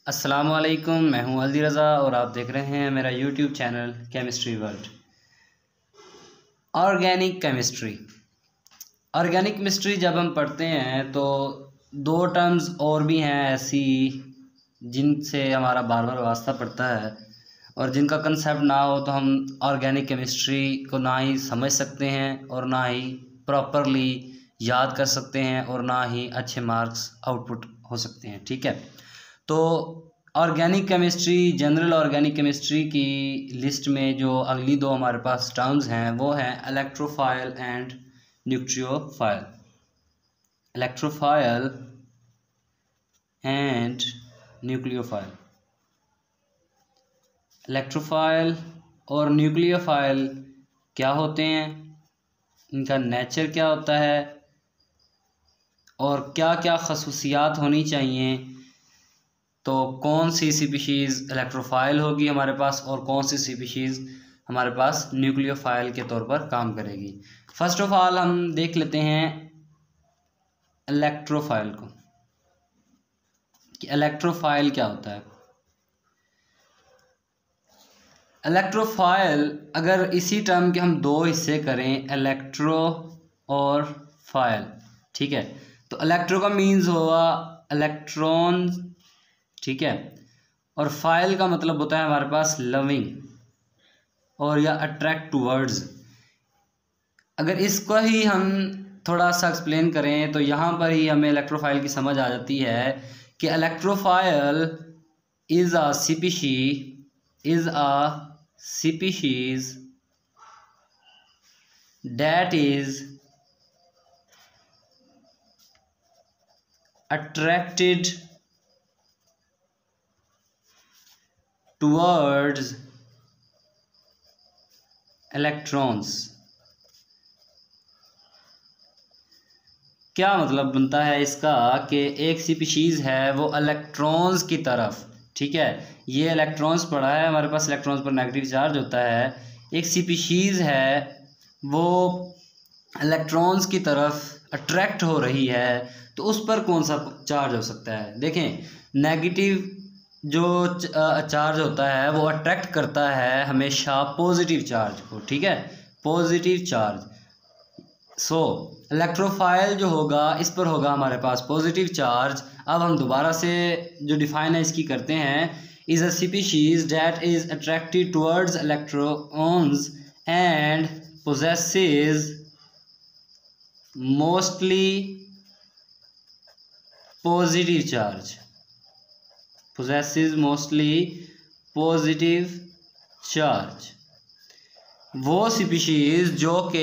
अस्सलाम वालेकुम, मैं हूं अल्दी रज़ा और आप देख रहे हैं मेरा YouTube channel chemistry world. Organic chemistry. Organic chemistry जब हम पढ़ते हैं तो दो टर्म्स और भी हैं ऐसी जिनसे हमारा बार बार वास्ता पड़ता है और जिनका कंसेप्ट ना हो तो हम ऑर्गेनिक केमिस्ट्री को ना ही समझ सकते हैं और ना ही प्रॉपरली याद कर सकते हैं और ना ही अच्छे मार्क्स आउटपुट हो सकते हैं। ठीक है, तो organic chemistry, general organic chemistry की लिस्ट में जो अगली दो हमारे पास टर्म्स हैं वो हैं electrophile and nucleophile. Electrophile and nucleophile. Electrophile और न्यूक्लियोफाइल क्या होते हैं, इनका नेचर क्या होता है और क्या क्या खसूसियात होनी चाहिए, तो कौन सी स्पीशीज़ इलेक्ट्रोफाइल होगी हमारे पास और कौन सी स्पीशीज़ हमारे पास न्यूक्लियोफाइल के तौर पर काम करेगी। फर्स्ट ऑफ ऑल हम देख लेते हैं इलेक्ट्रोफाइल को कि इलेक्ट्रोफाइल क्या होता है। इलेक्ट्रोफाइल, अगर इसी टर्म के हम दो हिस्से करें, इलेक्ट्रो और फाइल, ठीक है, तो इलेक्ट्रो का मीन्स होगा इलेक्ट्रॉन, ठीक है, और फाइल का मतलब होता है हमारे पास लविंग और या अट्रैक्ट टूवर्ड्स। अगर इसको ही हम थोड़ा सा एक्सप्लेन करें तो यहाँ पर ही हमें इलेक्ट्रोफाइल की समझ आ जाती है कि electrophile is a species that is attracted towards electrons। क्या मतलब बनता है इसका कि एक स्पीशीज़ है वो इलेक्ट्रॉन्स की तरफ, ठीक है, ये इलेक्ट्रॉन्स पड़ा है हमारे पास, इलेक्ट्रॉन्स पर नेगेटिव चार्ज होता है। एक स्पीशीज़ है वो इलेक्ट्रॉन्स की तरफ अट्रैक्ट हो रही है, तो उस पर कौन सा चार्ज हो सकता है। देखें, नेगेटिव जो चार्ज होता है वो अट्रैक्ट करता है हमेशा पॉजिटिव चार्ज को, ठीक है, पॉजिटिव चार्ज। सो इलेक्ट्रोफाइल जो होगा इस पर होगा हमारे पास पॉजिटिव चार्ज। अब हम दोबारा से जो डिफाइन है इसकी करते हैं, is a species that is attracted towards electrons and possesses mostly positive charge. possesses mostly positive charge। वो स्पीशीज़ जो कि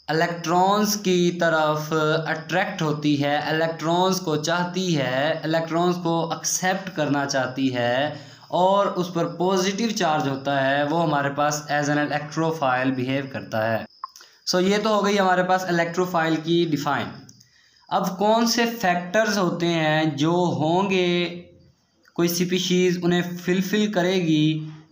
इलेक्ट्रॉन्स की तरफ अट्रैक्ट होती है, इलेक्ट्रॉन्स को चाहती है, इलेक्ट्रॉन्स को एक्सेप्ट करना चाहती है और उस पर पॉजिटिव चार्ज होता है, वो हमारे पास एज एन इलेक्ट्रोफाइल बिहेव करता है। सो ये तो हो गई हमारे पास इलेक्ट्रोफाइल की डिफ़ाइन। अब कौन से फैक्टर्स होते हैं जो होंगे, कोई स्पीशीज़ उन्हें फिलफिल करेगी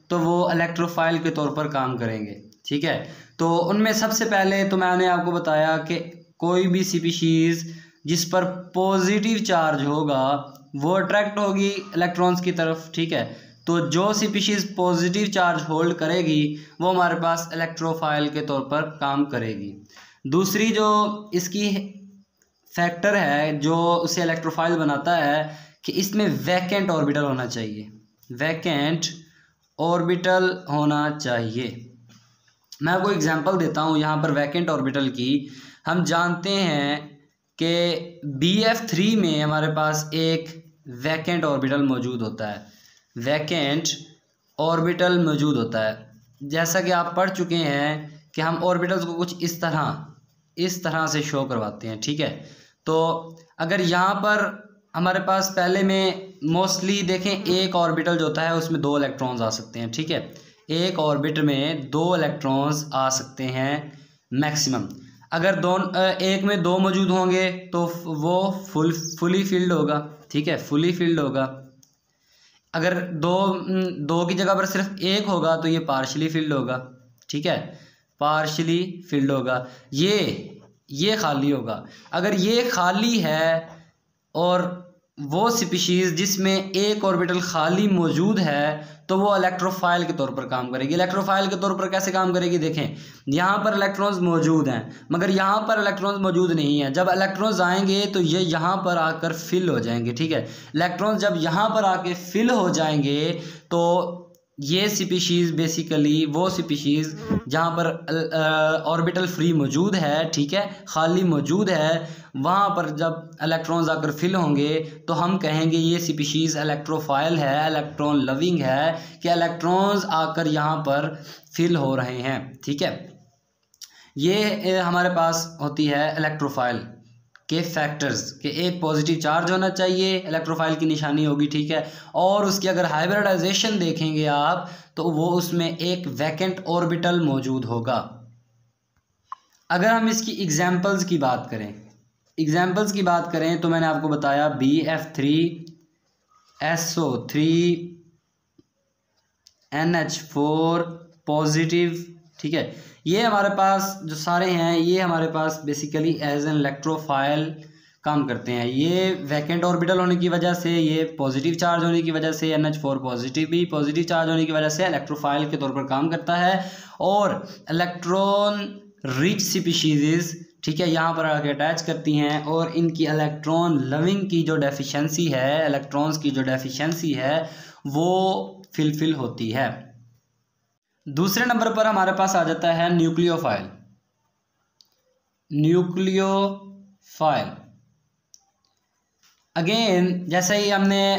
तो वो इलेक्ट्रोफाइल के तौर पर काम करेंगे, ठीक है। तो उनमें सबसे पहले तो मैंने आपको बताया कि कोई भी स्पीशीज़ जिस पर पॉजिटिव चार्ज होगा वो अट्रैक्ट होगी इलेक्ट्रॉन्स की तरफ, ठीक है। तो जो स्पीशीज़ पॉजिटिव चार्ज होल्ड करेगी वो हमारे पास इलेक्ट्रोफाइल के तौर पर काम करेगी। दूसरी जो इसकी फैक्टर है जो उसे इलेक्ट्रोफाइल बनाता है कि इसमें वैकेंट ऑर्बिटल होना चाहिए, वैकेंट ऑर्बिटल होना चाहिए। मैं आपको एग्जांपल देता हूँ यहाँ पर वैकेंट ऑर्बिटल की। हम जानते हैं कि BF3 में हमारे पास एक वैकेंट ऑर्बिटल मौजूद होता है, वैकेंट ऑर्बिटल मौजूद होता है। जैसा कि आप पढ़ चुके हैं कि हम ऑर्बिटल्स को कुछ इस तरह से शो करवाते हैं, ठीक है। तो अगर यहाँ पर हमारे पास पहले में मोस्टली देखें, एक ऑर्बिटल जो होता है उसमें 2 इलेक्ट्रॉन्स आ सकते हैं, ठीक है, एक ऑर्बिट में 2 इलेक्ट्रॉन्स आ सकते हैं मैक्सिमम। अगर एक में 2 मौजूद होंगे तो वो फुली फिल्ड होगा, ठीक है, फुली फिल्ड होगा। अगर दो की जगह पर सिर्फ एक होगा तो ये पार्शली फिल्ड होगा, ठीक है, पार्शली फिल्ड होगा। ये खाली होगा। अगर ये खाली है और वो स्पीशीज़ जिसमें एक ऑर्बिटल खाली मौजूद है तो वो इलेक्ट्रोफाइल के तौर पर काम करेगी। इलेक्ट्रोफाइल के तौर पर कैसे काम करेगी, देखें यहाँ पर इलेक्ट्रॉन्स मौजूद हैं मगर यहाँ पर इलेक्ट्रॉन्स मौजूद नहीं हैं। जब इलेक्ट्रॉन्स आएंगे तो ये यहाँ पर आकर फिल हो जाएंगे, ठीक है। इलेक्ट्रॉन्स जब यहाँ पर आके फिल हो जाएंगे तो ये स्पीशीज़ बेसिकली वो स्पीशीज़ जहाँ पर ऑर्बिटल फ्री मौजूद है, ठीक है, खाली मौजूद है, वहाँ पर जब इलेक्ट्रॉन्स आकर फिल होंगे तो हम कहेंगे ये स्पीशीज़ इलेक्ट्रोफाइल है, इलेक्ट्रॉन लविंग है, कि इलेक्ट्रॉन्स आकर यहाँ पर फिल हो रहे हैं, ठीक है। ये हमारे पास होती है इलेक्ट्रोफाइल के फैक्टर्स के एक पॉजिटिव चार्ज होना चाहिए, इलेक्ट्रोफाइल की निशानी होगी, ठीक है। और उसकी अगर हाइब्रिडाइजेशन देखेंगे आप तो वो उसमें एक वैकेंट ऑर्बिटल मौजूद होगा। अगर हम इसकी एग्जांपल्स की बात करें तो मैंने आपको बताया BF3 SO3 NH4 पॉजिटिव, ठीक है। ये हमारे पास जो सारे हैं ये हमारे पास बेसिकली एज एन इलेक्ट्रोफाइल काम करते हैं। ये वैकेंट ऑर्बिटल होने की वजह से, ये पॉजिटिव चार्ज होने की वजह से, NH4 पॉजिटिव भी पॉजिटिव चार्ज होने की वजह से इलेक्ट्रोफाइल के तौर पर काम करता है। और इलेक्ट्रॉन रिच स्पीशीज़, ठीक है, यहाँ पर आके अटैच करती हैं और इनकी इलेक्ट्रॉन लविंग की जो डेफिशिएंसी है, इलेक्ट्रॉन्स की जो डेफिशिएंसी है वो फिल होती है। दूसरे नंबर पर हमारे पास आ जाता है न्यूक्लियोफाइल। अगेन जैसे ही हमने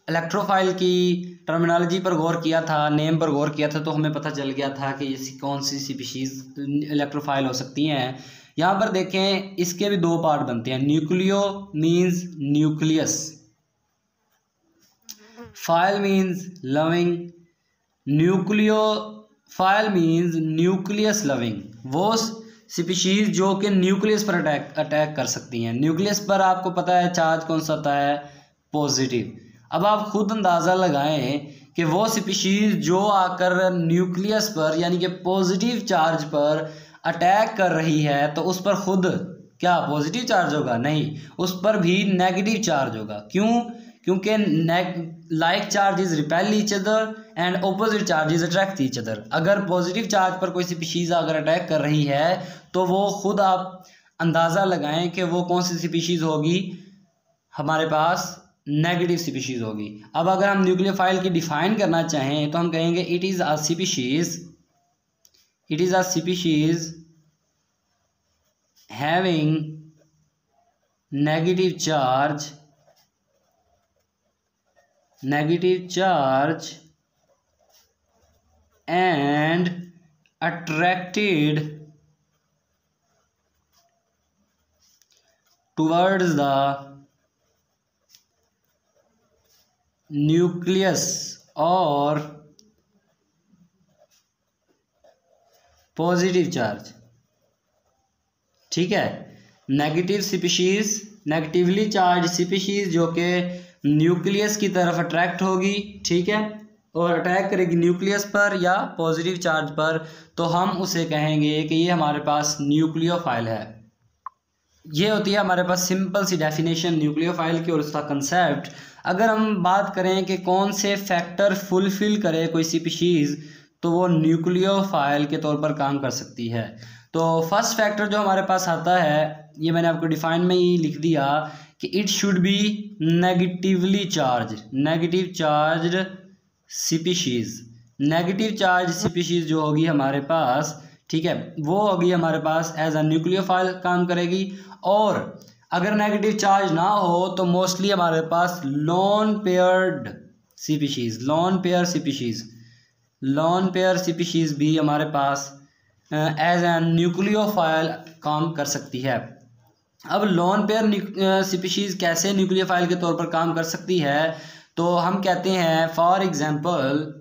इलेक्ट्रोफाइल की टर्मिनोलॉजी पर गौर किया था, नेम पर गौर किया था, तो हमें पता चल गया था कि ऐसी कौन सी स्पीशीज़ इलेक्ट्रोफाइल हो सकती हैं। यहाँ पर देखें इसके भी दो पार्ट बनते हैं। Nucleo means nucleus, file means loving. Nucleophile means nucleus loving, वो स्पीशीज़ जो कि न्यूक्लियस पर अटैक कर सकती हैं। न्यूक्लियस पर आपको पता है चार्ज कौन सा होता है, पॉजिटिव। अब आप खुद अंदाज़ा लगाएं कि वो स्पीशीज़ जो आकर न्यूक्लियस पर यानी कि पॉजिटिव चार्ज पर अटैक कर रही है तो उस पर खुद क्या पॉजिटिव चार्ज होगा? नहीं, उस पर भी नेगेटिव चार्ज होगा। क्यों? क्योंकि like charges repel each other and opposite charges attract each other. अगर पॉजिटिव चार्ज पर कोई स्पीशीज़ अगर अटैक कर रही है तो वो खुद आप अंदाज़ा लगाएं कि वो कौन सी स्पीशीज़ होगी, हमारे पास नेगेटिव स्पीशीज़ होगी। अब अगर हम न्यूक्लियोफाइल की डिफाइन करना चाहें तो हम कहेंगे it is a species having negative charge and attracted towards the nucleus or positive charge, ठीक है। Negative species, negatively charge species जो कि न्यूक्लियस की तरफ अट्रैक्ट होगी, ठीक है, और अटैक करेगी न्यूक्लियस पर या पॉजिटिव चार्ज पर, तो हम उसे कहेंगे कि ये हमारे पास न्यूक्लियोफाइल है। ये होती है हमारे पास सिंपल सी डेफिनेशन न्यूक्लियोफाइल की और उसका कंसेप्ट। अगर हम बात करें कि कौन से फैक्टर फुलफिल करे कोई स्पीशीज़ तो वो न्यूक्लियोफाइल के तौर पर काम कर सकती है। तो फर्स्ट फैक्टर जो हमारे पास आता है, ये मैंने आपको डिफाइन में ही लिख दिया कि it should be negatively charged species. Negative charge species जो होगी हमारे पास, ठीक है, वो होगी हमारे पास एज अ न्यूक्लियोफाइल काम करेगी। और अगर नेगेटिव चार्ज ना हो तो मोस्टली हमारे पास लोन पेयर स्पीशीज़ भी हमारे पास एज ए न्यूक्लियोफाइल काम कर सकती है। अब लोन पेयर स्पीशीज़ कैसे न्यूक्लियोफाइल के तौर पर काम कर सकती है, तो हम कहते हैं फॉर एग्जाम्पल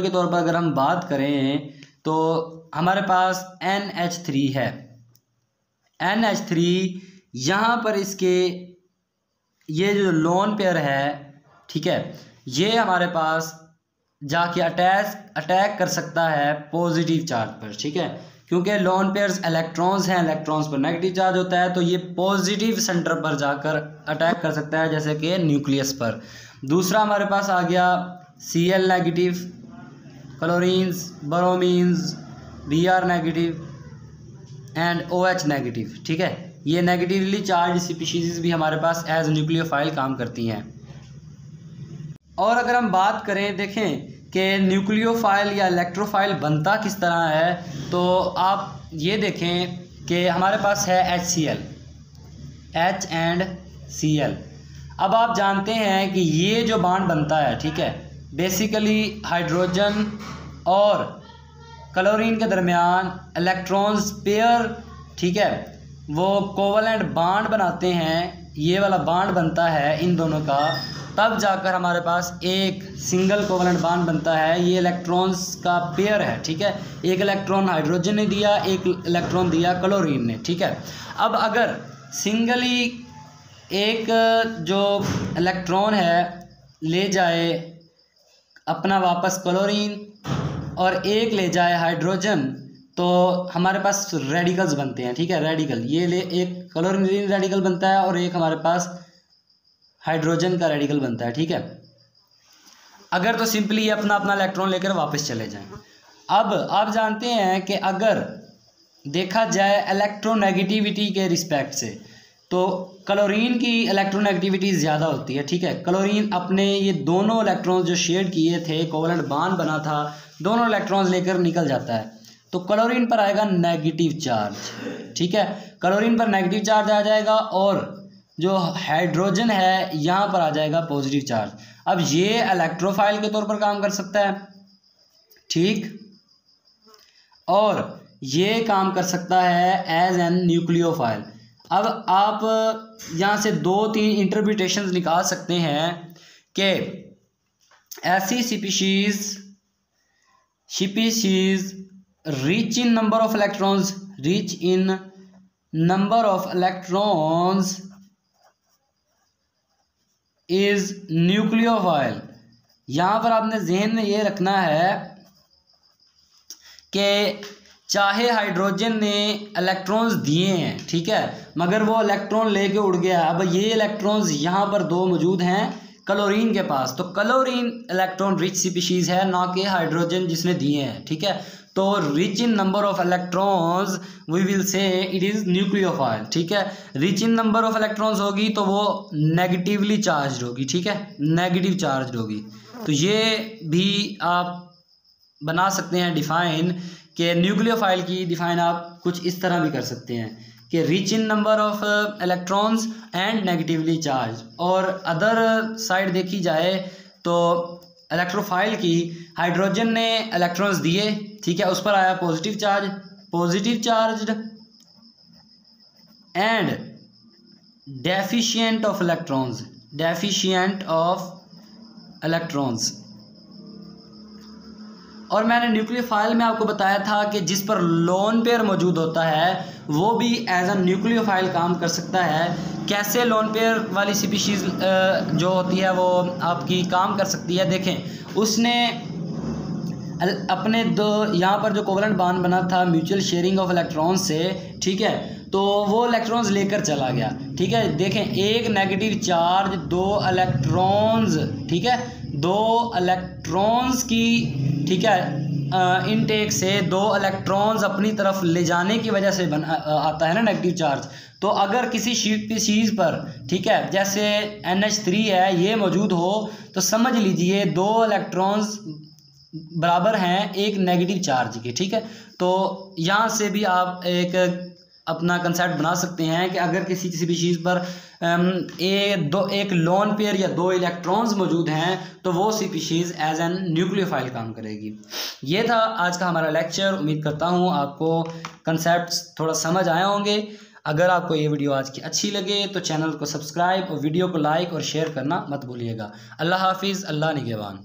के तौर पर अगर हम बात करें तो हमारे पास NH3 है। NH3 यहाँ पर इसके ये जो लोन पेयर है, ठीक है, ये हमारे पास जाके अटैक कर सकता है पॉजिटिव चार्ज पर, ठीक है। क्योंकि लोन पेयर्स इलेक्ट्रॉन्स हैं, इलेक्ट्रॉन्स पर नेगेटिव चार्ज होता है, तो ये पॉजिटिव सेंटर पर जाकर अटैक कर सकता है, जैसे कि न्यूक्लियस पर। दूसरा हमारे पास आ गया Cl negative, chlorines, bromines, Br negative and OH negative. ठीक है, ये नेगेटिवली चार्ज स्पीशीज़ भी हमारे पास एज न्यूक्लियोफाइल काम करती हैं। और अगर हम बात करें, देखें कि न्यूक्लियोफाइल या इलेक्ट्रोफाइल बनता किस तरह है, तो आप ये देखें कि हमारे पास है HCl, H एंड Cl। अब आप जानते हैं कि ये जो बॉन्ड बनता है, ठीक है, बेसिकली हाइड्रोजन और क्लोरीन के दरमियान इलेक्ट्रॉन्स पेयर, ठीक है, वो कोवलेंट बॉन्ड बनाते हैं, ये वाला बॉन्ड बनता है इन दोनों का, तब जाकर हमारे पास एक सिंगल कोवलेंट बॉन्ड बनता है। ये इलेक्ट्रॉन्स का पेयर है, ठीक है, एक इलेक्ट्रॉन हाइड्रोजन ने दिया, एक इलेक्ट्रॉन दिया क्लोरीन ने। ठीक है, अब अगर सिंगली एक जो इलेक्ट्रॉन है ले जाए अपना वापस क्लोरीन और एक ले जाए हाइड्रोजन, तो हमारे पास रेडिकल्स बनते हैं। ठीक है, रेडिकल ये ले एक क्लोरीन रेडिकल बनता है और एक हमारे पास हाइड्रोजन का रेडिकल बनता है। ठीक है, अगर तो सिंपली ये अपना अपना इलेक्ट्रॉन लेकर वापस चले जाएं। अब आप जानते हैं कि अगर देखा जाए इलेक्ट्रोनेगेटिविटी के रिस्पेक्ट से, तो क्लोरीन की इलेक्ट्रोनेगेटिविटी ज़्यादा होती है। ठीक है, क्लोरीन अपने ये दोनों इलेक्ट्रॉन्स जो शेयर किए थे, कोवलेंट बॉन्ड बना था, दोनों इलेक्ट्रॉन्स लेकर निकल जाता है, तो क्लोरीन पर आएगा नेगेटिव चार्ज। ठीक है, क्लोरीन पर नेगेटिव चार्ज आ जाएगा और जो हाइड्रोजन है यहाँ पर आ जाएगा पॉजिटिव चार्ज। अब ये इलेक्ट्रोफाइल के तौर पर काम कर सकता है, ठीक, और ये काम कर सकता है एज एन न्यूक्लियोफाइल। अब आप यहाँ से 2-3 इंटरप्रिटेशंस निकाल सकते हैं कि ऐसी species rich in number of electrons is nucleophile. यहाँ पर आपने जहन में ये रखना है कि चाहे हाइड्रोजन ने इलेक्ट्रॉन्स दिए हैं, ठीक है, मगर वो इलेक्ट्रॉन लेके उड़ गया। अब ये इलेक्ट्रॉन्स यहाँ पर 2 मौजूद हैं क्लोरीन के पास, तो क्लोरीन इलेक्ट्रॉन रिच स्पीशीज़ है, ना कि हाइड्रोजन जिसने दिए हैं। ठीक है, तो rich in number of electrons we will say it is nucleophile. ठीक है, rich in number of electrons होगी तो वो नेगेटिवली चार्ज होगी। ठीक है, नेगेटिव चार्ज होगी। तो ये भी आप बना सकते हैं डिफ़ाइन कि न्यूक्लियोफाइल की डिफ़ाइन आप कुछ इस तरह भी कर सकते हैं कि rich in number of electrons and negatively charge. और अदर साइड देखी जाए तो इलेक्ट्रोफाइल की हाइड्रोजन ने इलेक्ट्रॉन्स दिए, ठीक है, उस पर आया positive charge and deficient of electrons. और मैंने न्यूक्लियोफाइल में आपको बताया था कि जिस पर लोन पेयर मौजूद होता है वो भी एज अ न्यूक्लियोफाइल काम कर सकता है। कैसे लोन पेयर वाली स्पीशीज़ जो होती है वो आपकी काम कर सकती है, देखें, उसने अपने यहाँ पर जो कोवलेंट बॉन्ड बना था म्यूचुअल शेयरिंग ऑफ इलेक्ट्रॉन्स से, ठीक है, तो वो इलेक्ट्रॉन्स लेकर चला गया। ठीक है, देखें, एक नेगेटिव चार्ज 2 इलेक्ट्रॉन्स, ठीक है, 2 इलेक्ट्रॉन्स की, ठीक है, इनटेक से 2 इलेक्ट्रॉन्स अपनी तरफ ले जाने की वजह से आता है ना नेगेटिव चार्ज। तो अगर किसी स्पीशीज़ पर, ठीक है, जैसे NH3 है, ये मौजूद हो, तो समझ लीजिए 2 इलेक्ट्रॉन्स बराबर हैं एक नेगेटिव चार्ज के। ठीक है, तो यहाँ से भी आप एक अपना कंसेप्ट बना सकते हैं कि अगर किसी स्पीशीज़ पर एक लोन पेयर या 2 इलेक्ट्रॉन्स मौजूद हैं तो वो स्पीशीज़ एज एन न्यूक्लियोफाइल काम करेगी। ये था आज का हमारा लेक्चर। उम्मीद करता हूँ आपको कंसेप्ट्स थोड़ा समझ आए होंगे। अगर आपको ये वीडियो आज की अच्छी लगे तो चैनल को सब्सक्राइब और वीडियो को लाइक और शेयर करना मत भूलिएगा। अल्लाह हाफिज़, अल्लाह निगहबान।